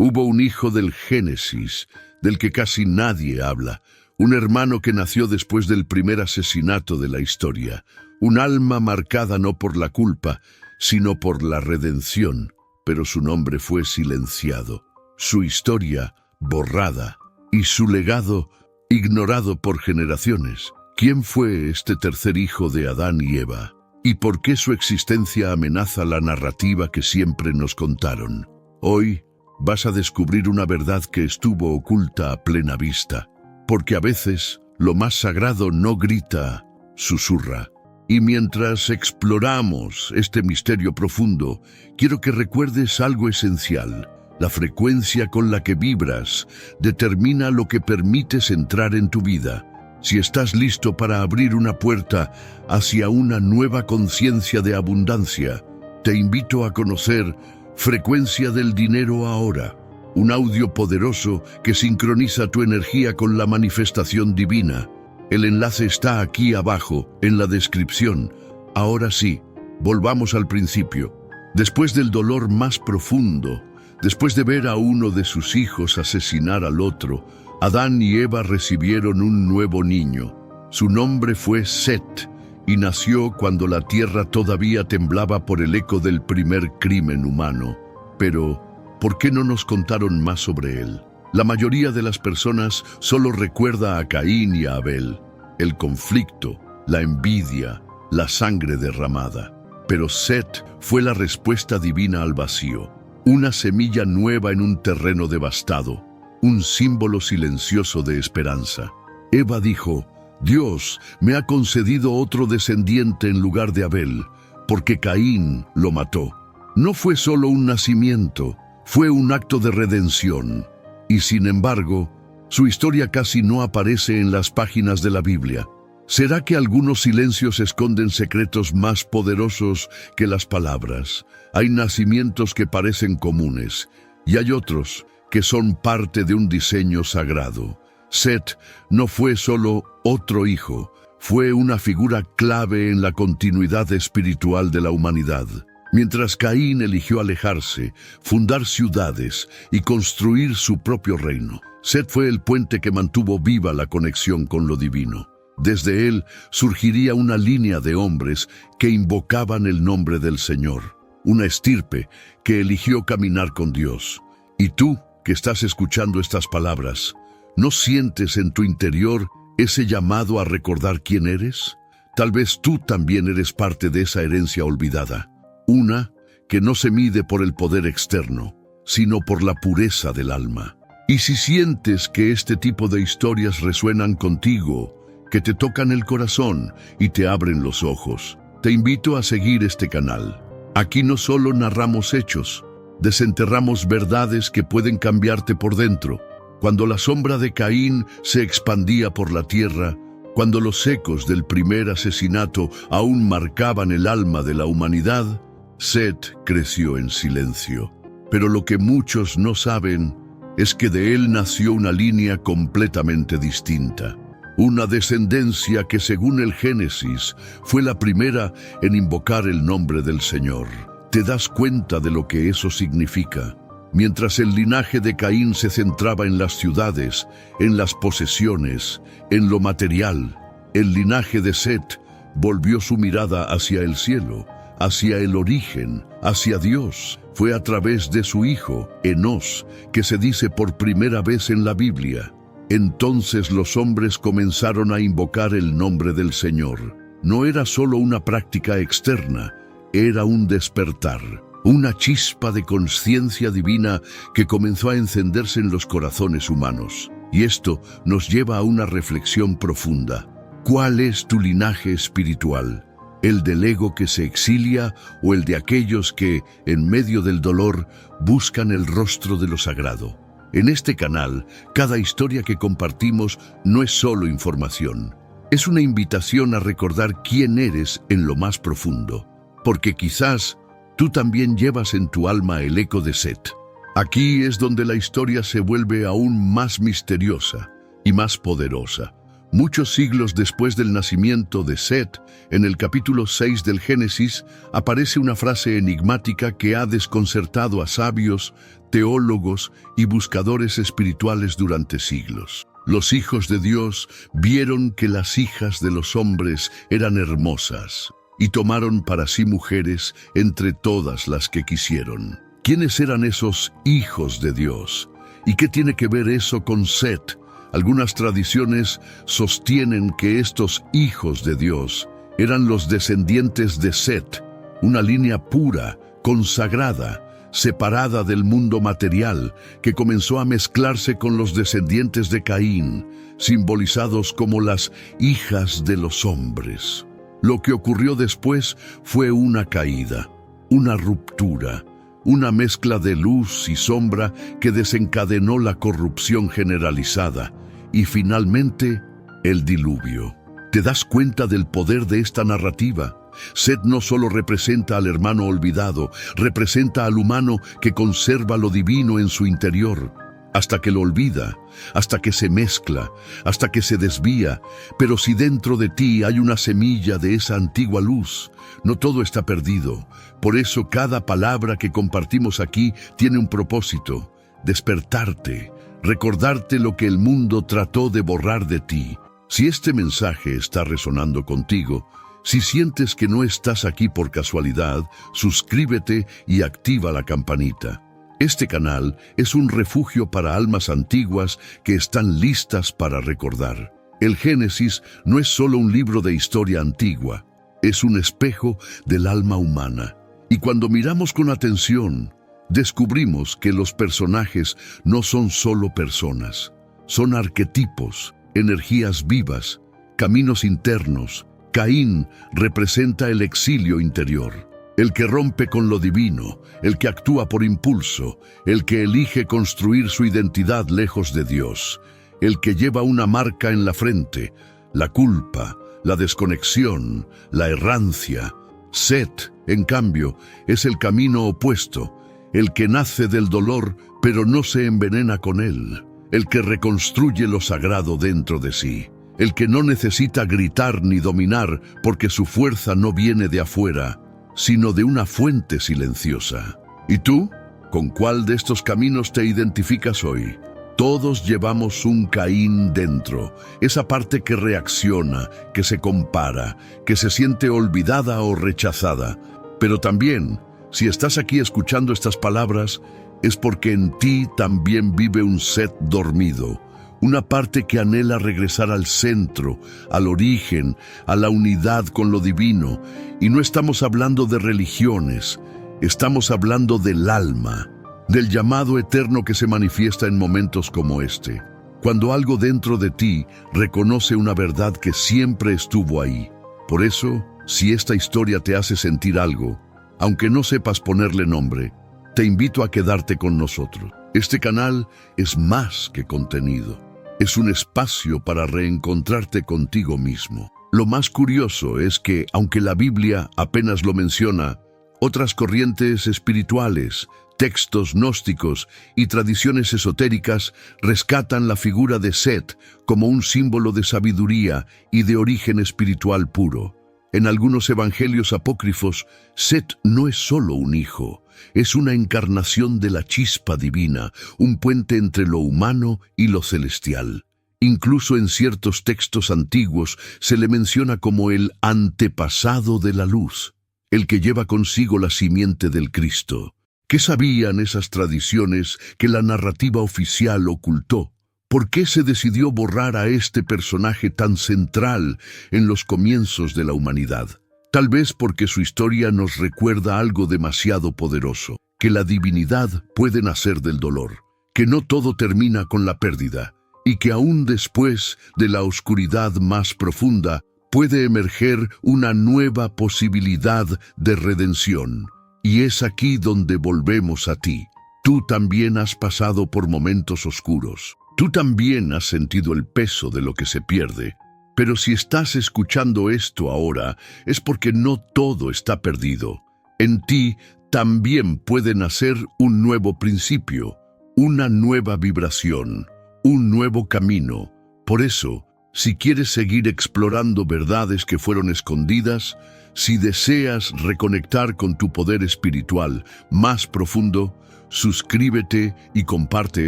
Hubo un hijo del Génesis, del que casi nadie habla, un hermano que nació después del primer asesinato de la historia, un alma marcada no por la culpa, sino por la redención, pero su nombre fue silenciado, su historia borrada y su legado ignorado por generaciones. ¿Quién fue este tercer hijo de Adán y Eva? ¿Y por qué su existencia amenaza la narrativa que siempre nos contaron? Hoy vas a descubrir una verdad que estuvo oculta a plena vista, porque a veces lo más sagrado no grita, susurra. Y mientras exploramos este misterio profundo, quiero que recuerdes algo esencial. La frecuencia con la que vibras determina lo que permites entrar en tu vida. Si estás listo para abrir una puerta hacia una nueva conciencia de abundancia, te invito a conocer Frecuencia del Dinero Ahora, un audio poderoso que sincroniza tu energía con la manifestación divina. El enlace está aquí abajo, en la descripción. Ahora sí, volvamos al principio. Después del dolor más profundo, después de ver a uno de sus hijos asesinar al otro, Adán y Eva recibieron un nuevo niño. Su nombre fue Set, y nació cuando la tierra todavía temblaba por el eco del primer crimen humano. Pero, ¿por qué no nos contaron más sobre él? La mayoría de las personas solo recuerda a Caín y a Abel, el conflicto, la envidia, la sangre derramada. Pero Set fue la respuesta divina al vacío, una semilla nueva en un terreno devastado, un símbolo silencioso de esperanza. Eva dijo: Dios me ha concedido otro descendiente en lugar de Abel, porque Caín lo mató. No fue solo un nacimiento, fue un acto de redención. Y sin embargo, su historia casi no aparece en las páginas de la Biblia. ¿Será que algunos silencios esconden secretos más poderosos que las palabras? Hay nacimientos que parecen comunes, y hay otros que son parte de un diseño sagrado. Set no fue solo otro hijo, fue una figura clave en la continuidad espiritual de la humanidad. Mientras Caín eligió alejarse, fundar ciudades y construir su propio reino, Set fue el puente que mantuvo viva la conexión con lo divino. Desde él surgiría una línea de hombres que invocaban el nombre del Señor, una estirpe que eligió caminar con Dios. Y tú, que estás escuchando estas palabras, ¿no sientes en tu interior ese llamado a recordar quién eres? Tal vez tú también eres parte de esa herencia olvidada, una que no se mide por el poder externo, sino por la pureza del alma. Y si sientes que este tipo de historias resuenan contigo, que te tocan el corazón y te abren los ojos, te invito a seguir este canal. Aquí no solo narramos hechos, desenterramos verdades que pueden cambiarte por dentro. Cuando la sombra de Caín se expandía por la tierra, cuando los ecos del primer asesinato aún marcaban el alma de la humanidad, Set creció en silencio. Pero lo que muchos no saben es que de él nació una línea completamente distinta. Una descendencia que, según el Génesis, fue la primera en invocar el nombre del Señor. ¿Te das cuenta de lo que eso significa? Mientras el linaje de Caín se centraba en las ciudades, en las posesiones, en lo material, el linaje de Set volvió su mirada hacia el cielo, hacia el origen, hacia Dios. Fue a través de su hijo, Enós, que se dice por primera vez en la Biblia. Entonces los hombres comenzaron a invocar el nombre del Señor. No era solo una práctica externa, era un despertar, una chispa de conciencia divina que comenzó a encenderse en los corazones humanos. Y esto nos lleva a una reflexión profunda. ¿Cuál es tu linaje espiritual? ¿El del ego que se exilia o el de aquellos que, en medio del dolor, buscan el rostro de lo sagrado? En este canal, cada historia que compartimos no es solo información. Es una invitación a recordar quién eres en lo más profundo, porque quizás tú también llevas en tu alma el eco de Set. Aquí es donde la historia se vuelve aún más misteriosa y más poderosa, Muchos siglos después del nacimiento de Set, en el capítulo 6 del Génesis, aparece una frase enigmática que ha desconcertado a sabios, teólogos y buscadores espirituales durante siglos. Los hijos de Dios vieron que las hijas de los hombres eran hermosas y tomaron para sí mujeres entre todas las que quisieron. ¿Quiénes eran esos hijos de Dios? ¿Y qué tiene que ver eso con Set? Algunas tradiciones sostienen que estos hijos de Dios eran los descendientes de Set, una línea pura, consagrada, separada del mundo material, que comenzó a mezclarse con los descendientes de Caín, simbolizados como las hijas de los hombres. Lo que ocurrió después fue una caída, una ruptura, una mezcla de luz y sombra que desencadenó la corrupción generalizada y finalmente el diluvio. ¿Te das cuenta del poder de esta narrativa? Set no solo representa al hermano olvidado, representa al humano que conserva lo divino en su interior, hasta que lo olvida, hasta que se mezcla, hasta que se desvía. Pero si dentro de ti hay una semilla de esa antigua luz, no todo está perdido. Por eso cada palabra que compartimos aquí tiene un propósito: despertarte, recordarte lo que el mundo trató de borrar de ti. Si este mensaje está resonando contigo, si sientes que no estás aquí por casualidad, suscríbete y activa la campanita. Este canal es un refugio para almas antiguas que están listas para recordar. El Génesis no es solo un libro de historia antigua, es un espejo del alma humana. Y cuando miramos con atención, descubrimos que los personajes no son solo personas, son arquetipos, energías vivas, caminos internos. Caín representa el exilio interior, el que rompe con lo divino, el que actúa por impulso, el que elige construir su identidad lejos de Dios, el que lleva una marca en la frente, la culpa, la desconexión, la errancia. Set, en cambio, es el camino opuesto, el que nace del dolor pero no se envenena con él, el que reconstruye lo sagrado dentro de sí, el que no necesita gritar ni dominar porque su fuerza no viene de afuera, sino de una fuente silenciosa. ¿Y tú? ¿Con cuál de estos caminos te identificas hoy? Todos llevamos un Caín dentro, esa parte que reacciona, que se compara, que se siente olvidada o rechazada. Pero también, si estás aquí escuchando estas palabras, es porque en ti también vive un Set dormido, una parte que anhela regresar al centro, al origen, a la unidad con lo divino. Y no estamos hablando de religiones, estamos hablando del alma, del llamado eterno que se manifiesta en momentos como este, cuando algo dentro de ti reconoce una verdad que siempre estuvo ahí. Por eso, si esta historia te hace sentir algo, aunque no sepas ponerle nombre, te invito a quedarte con nosotros. Este canal es más que contenido. Es un espacio para reencontrarte contigo mismo. Lo más curioso es que, aunque la Biblia apenas lo menciona, otras corrientes espirituales, textos gnósticos y tradiciones esotéricas rescatan la figura de Set como un símbolo de sabiduría y de origen espiritual puro. En algunos evangelios apócrifos, Set no es solo un hijo, es una encarnación de la chispa divina, un puente entre lo humano y lo celestial. Incluso en ciertos textos antiguos se le menciona como el antepasado de la luz, el que lleva consigo la simiente del Cristo. ¿Qué sabían esas tradiciones que la narrativa oficial ocultó? ¿Por qué se decidió borrar a este personaje tan central en los comienzos de la humanidad? Tal vez porque su historia nos recuerda algo demasiado poderoso, que la divinidad puede nacer del dolor, que no todo termina con la pérdida, y que aún después de la oscuridad más profunda puede emerger una nueva posibilidad de redención. Y es aquí donde volvemos a ti. Tú también has pasado por momentos oscuros. Tú también has sentido el peso de lo que se pierde. Pero si estás escuchando esto ahora, es porque no todo está perdido. En ti también puede nacer un nuevo principio, una nueva vibración, un nuevo camino. Por eso, Si quieres seguir explorando verdades que fueron escondidas, si deseas reconectar con tu poder espiritual más profundo, suscríbete y comparte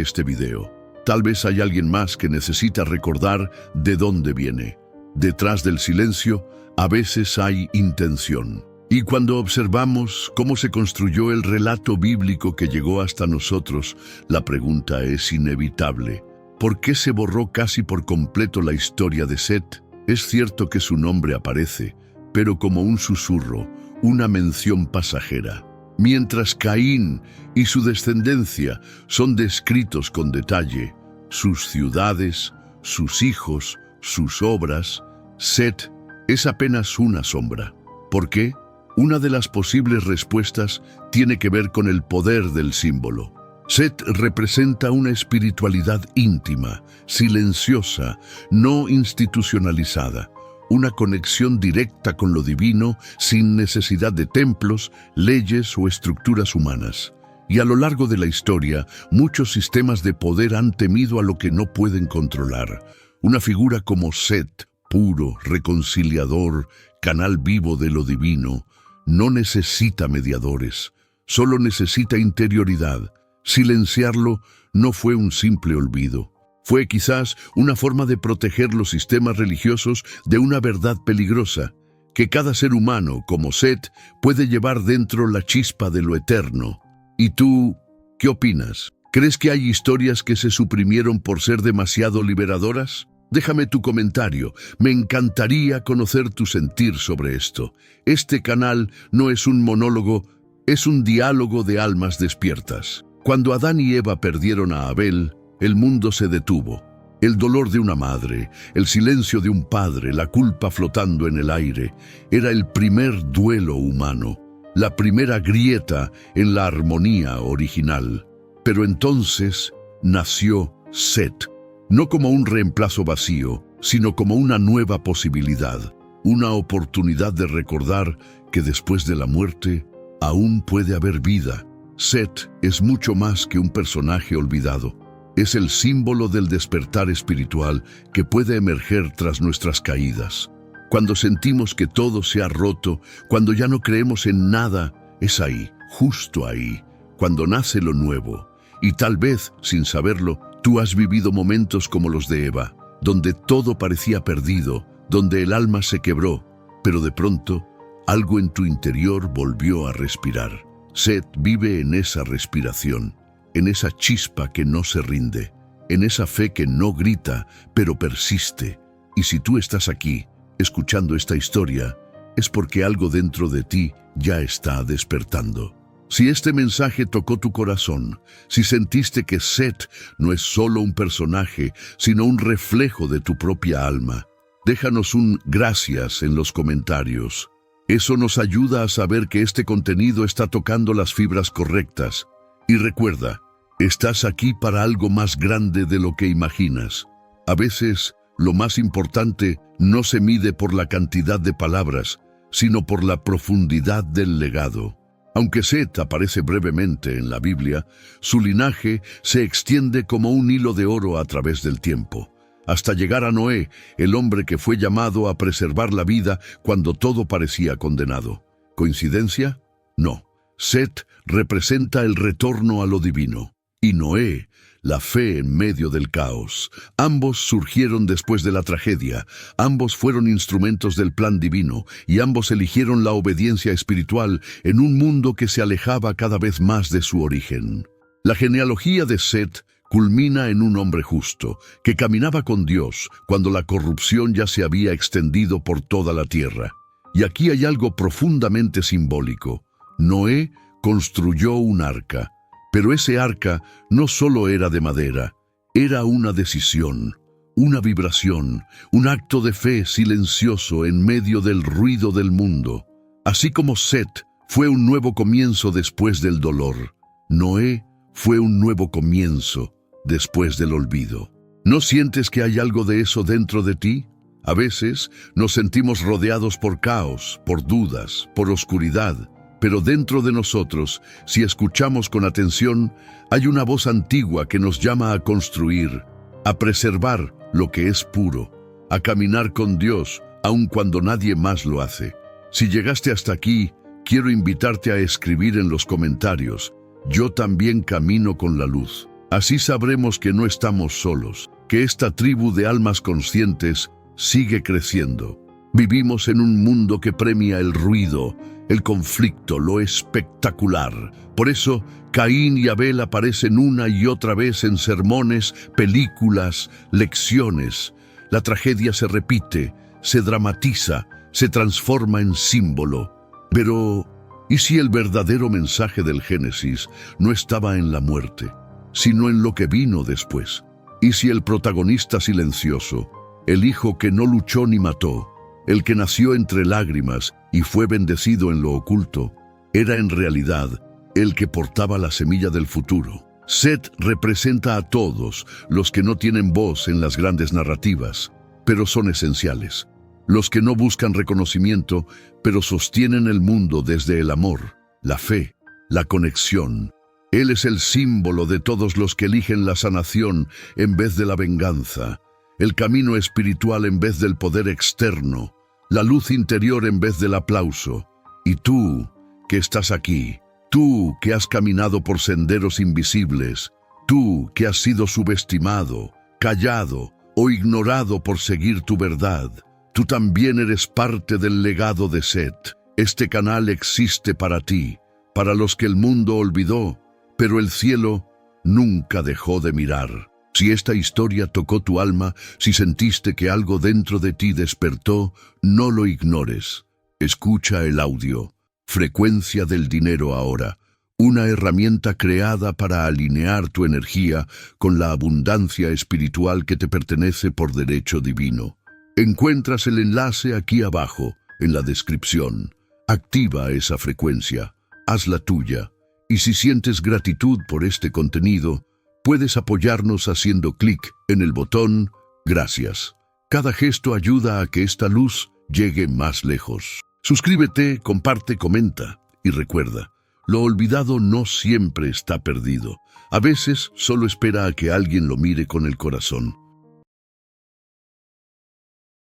este video. Tal vez hay alguien más que necesita recordar de dónde viene. Detrás del silencio, a veces hay intención. Y cuando observamos cómo se construyó el relato bíblico que llegó hasta nosotros, la pregunta es inevitable. ¿Por qué se borró casi por completo la historia de Set? Es cierto que su nombre aparece, pero como un susurro, una mención pasajera. Mientras Caín y su descendencia son descritos con detalle, sus ciudades, sus hijos, sus obras, Set es apenas una sombra. ¿Por qué? Una de las posibles respuestas tiene que ver con el poder del símbolo. Set representa una espiritualidad íntima, silenciosa, no institucionalizada, una conexión directa con lo divino sin necesidad de templos, leyes o estructuras humanas. Y a lo largo de la historia, muchos sistemas de poder han temido a lo que no pueden controlar. Una figura como Set, puro, reconciliador, canal vivo de lo divino, no necesita mediadores, solo necesita interioridad. Silenciarlo no fue un simple olvido. Fue quizás una forma de proteger los sistemas religiosos de una verdad peligrosa, que cada ser humano, como Set, puede llevar dentro la chispa de lo eterno. ¿Y tú, qué opinas? ¿Crees que hay historias que se suprimieron por ser demasiado liberadoras? Déjame tu comentario. Me encantaría conocer tu sentir sobre esto. Este canal no es un monólogo, es un diálogo de almas despiertas. Cuando Adán y Eva perdieron a Abel, el mundo se detuvo. El dolor de una madre, el silencio de un padre, la culpa flotando en el aire, era el primer duelo humano, la primera grieta en la armonía original. Pero entonces nació Set, no como un reemplazo vacío, sino como una nueva posibilidad, una oportunidad de recordar que después de la muerte aún puede haber vida. Set es mucho más que un personaje olvidado. Es el símbolo del despertar espiritual que puede emerger tras nuestras caídas. Cuando sentimos que todo se ha roto, cuando ya no creemos en nada, es ahí, justo ahí, cuando nace lo nuevo. Y tal vez, sin saberlo, tú has vivido momentos como los de Eva, donde todo parecía perdido, donde el alma se quebró, pero de pronto, algo en tu interior volvió a respirar. Set vive en esa respiración, en esa chispa que no se rinde, en esa fe que no grita, pero persiste. Y si tú estás aquí, escuchando esta historia, es porque algo dentro de ti ya está despertando. Si este mensaje tocó tu corazón, si sentiste que Set no es solo un personaje, sino un reflejo de tu propia alma, déjanos un gracias en los comentarios. Eso nos ayuda a saber que este contenido está tocando las fibras correctas. Y recuerda, estás aquí para algo más grande de lo que imaginas. A veces, lo más importante no se mide por la cantidad de palabras, sino por la profundidad del legado. Aunque Set aparece brevemente en la Biblia, su linaje se extiende como un hilo de oro a través del tiempo, hasta llegar a Noé, el hombre que fue llamado a preservar la vida cuando todo parecía condenado. ¿Coincidencia? No. Set representa el retorno a lo divino, y Noé, la fe en medio del caos. Ambos surgieron después de la tragedia, ambos fueron instrumentos del plan divino, y ambos eligieron la obediencia espiritual en un mundo que se alejaba cada vez más de su origen. La genealogía de Set culmina en un hombre justo, que caminaba con Dios cuando la corrupción ya se había extendido por toda la tierra. Y aquí hay algo profundamente simbólico. Noé construyó un arca, pero ese arca no solo era de madera, era una decisión, una vibración, un acto de fe silencioso en medio del ruido del mundo. Así como Set fue un nuevo comienzo después del dolor, Noé fue un nuevo comienzo después del olvido. ¿No sientes que hay algo de eso dentro de ti? A veces nos sentimos rodeados por caos, por dudas, por oscuridad, pero dentro de nosotros, si escuchamos con atención, hay una voz antigua que nos llama a construir, a preservar lo que es puro, a caminar con Dios, aun cuando nadie más lo hace. Si llegaste hasta aquí, quiero invitarte a escribir en los comentarios: yo también camino con la luz. Así sabremos que no estamos solos, que esta tribu de almas conscientes sigue creciendo. Vivimos en un mundo que premia el ruido, el conflicto, lo espectacular. Por eso, Caín y Abel aparecen una y otra vez en sermones, películas, lecciones. La tragedia se repite, se dramatiza, se transforma en símbolo. Pero, ¿y si el verdadero mensaje del Génesis no estaba en la muerte, sino en lo que vino después? ¿Y si el protagonista silencioso, el hijo que no luchó ni mató, el que nació entre lágrimas y fue bendecido en lo oculto, era en realidad el que portaba la semilla del futuro? Set representa a todos los que no tienen voz en las grandes narrativas, pero son esenciales. Los que no buscan reconocimiento, pero sostienen el mundo desde el amor, la fe, la conexión. Él es el símbolo de todos los que eligen la sanación en vez de la venganza, el camino espiritual en vez del poder externo, la luz interior en vez del aplauso. Y tú, que estás aquí, tú que has caminado por senderos invisibles, tú que has sido subestimado, callado o ignorado por seguir tu verdad, tú también eres parte del legado de Set. Este canal existe para ti, para los que el mundo olvidó, pero el cielo nunca dejó de mirar. Si esta historia tocó tu alma, si sentiste que algo dentro de ti despertó, no lo ignores. Escucha el audio. Frecuencia del dinero ahora. Una herramienta creada para alinear tu energía con la abundancia espiritual que te pertenece por derecho divino. Encuentras el enlace aquí abajo, en la descripción. Activa esa frecuencia. Hazla tuya. Y si sientes gratitud por este contenido, puedes apoyarnos haciendo clic en el botón Gracias. Cada gesto ayuda a que esta luz llegue más lejos. Suscríbete, comparte, comenta y recuerda, lo olvidado no siempre está perdido. A veces solo espera a que alguien lo mire con el corazón.